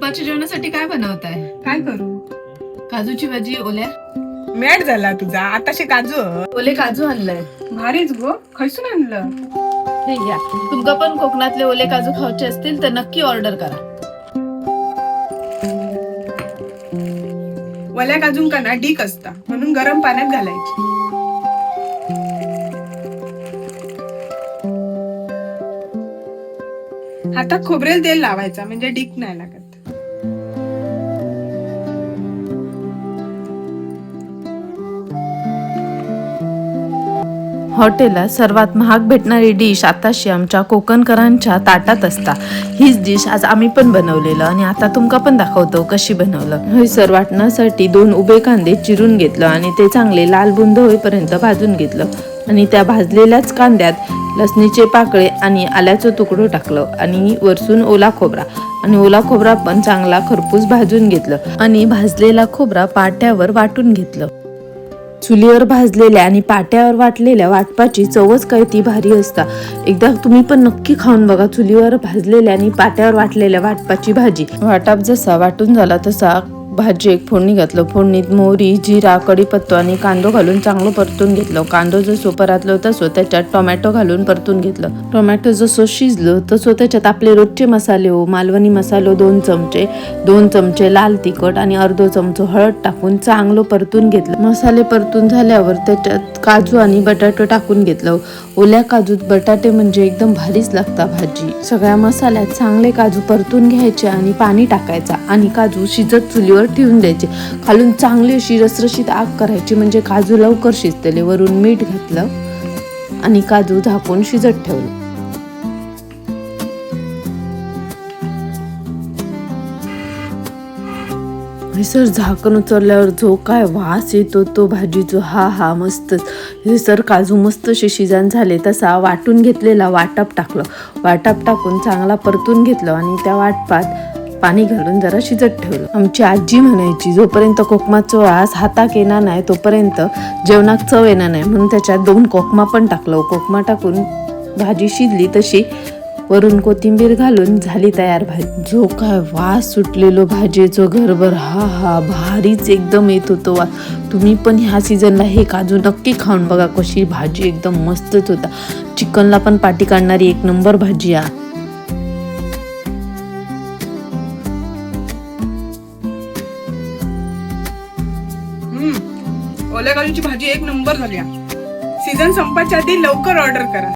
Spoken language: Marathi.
दुपारच्या जेवणासाठी काय बनवताय? काय करू? काजूची भाजी ओल्या. मॅट झाला तुझा आताशे काजू ओले काजू आणलंय. भारीच गो. खैसून आणलं? हे घ्या. तुमका पण कोकणातले ओले काजू खायचे असतील तर नक्की ऑर्डर करा. वल्या काजूंका ना डीक असता म्हणून गरम पाण्यात घालायची. हातात खोबरेल तेल लावायचा म्हणजे डीक नाही लागत. हॉटेलला सर्वात महाग भेटणारी डिश आताशी आमच्या कोकणकरांच्या ताटात असता. हीच डिश आज आम्ही पण बनवलेलं आणि आता तुमका पण दाखवतो कशी बनवलं. हयसर वाटण्यासाठी 2 उभे कांदे चिरून घेतलं आणि ते चांगले लाल बुंद होईपर्यंत भाजून घेतलं आणि त्या भाजलेल्याच कांद्यात लसणीचे पाकळे आणि आल्याचं तुकडं टाकलं आणि वरसून ओला खोबरा आणि ओला खोबरा पण चांगला खरपूस भाजून घेतलं आणि भाजलेला खोबरा पाट्यावर वाटून घेतलं. चुलीवर भाजलेल्या आणि पाट्यावर वाटलेल्या वाटपाची चवच काय ती भारी असता. एकदा तुम्ही पण नक्की खाऊन बघा चुलीवर भाजलेल्या आणि पाट्यावर वाटलेल्या वाटपाची भाजी. वाटाप जसा वाटून झाला तसा भाजी एक फोडणी घातलं. फोडणीत मोहरी, जिरा, कढीपत्ता आणि कांदो घालून चांगलं परतून घेतलं. कांदो जसं परतलो तसं त्याच्यात टोमॅटो घालून परतून घेतलं. टोमॅटो जसं शिजलं तसं त्याच्यात आपले रोजचे मसाले मालवणी मसालो 2 चमचे, 2 चमचे लाल तिखट आणि अर्धो चमचो हळद टाकून चांगलं परतून घेतलं. मसाले परतून झाल्यावर त्याच्यात काजू आणि बटाटे टाकून घेतलं. ओल्या काजूत बटाटे म्हणजे एकदम भारीच लागता भाजी. सगळ्या मसाल्यात चांगले काजू परतून घ्यायचे आणि पाणी टाकायचा आणि काजू शिजत चुलीवर ठेवून द्यायचे. खालून चांगली अशी रसरशीत आग करायची म्हणजे काजू लवकर शिजतले. वरून मीठ घातलं आणि काजू झाकून शिजत ठेवलं. सर झाकण उचलल्यावर जो काय वास येतो तो भाजीचो हा मस्तच. हे सर काजू मस्त शिजान झाले तसा वाटून घेतलेला वाटप टाकलं. वाटप टाकून चांगला परतून घेतलं आणि त्या वाटपात पाणी घालून जरा शिजत ठेवलं. आमची आजी म्हणायची जोपर्यंत कोकमाचा वास हाताक येणार नाही तोपर्यंत जेवणाक चव येणार नाही म्हणून त्याच्यात 2 कोकमा पण टाकलं. कोकमा टाकून भाजी शिजली तशी वरून कोथिंबीर घालून झाली तयार भाजी. जो काय वास सुटलेलो भाजीचो घरभर हा भारीच एकदम येत होतो वास. तुम्ही पण ह्या सीझनला हे काजू नक्की खाऊन बघा कशी भाजी एकदम मस्तच होता. चिकनला पण पाठी काढणारी 1 नंबर भाजी आहे. ओल्या काजूची भाजी 1 नंबर झाली. सीझन संपायच्या आधी लवकर ऑर्डर करा.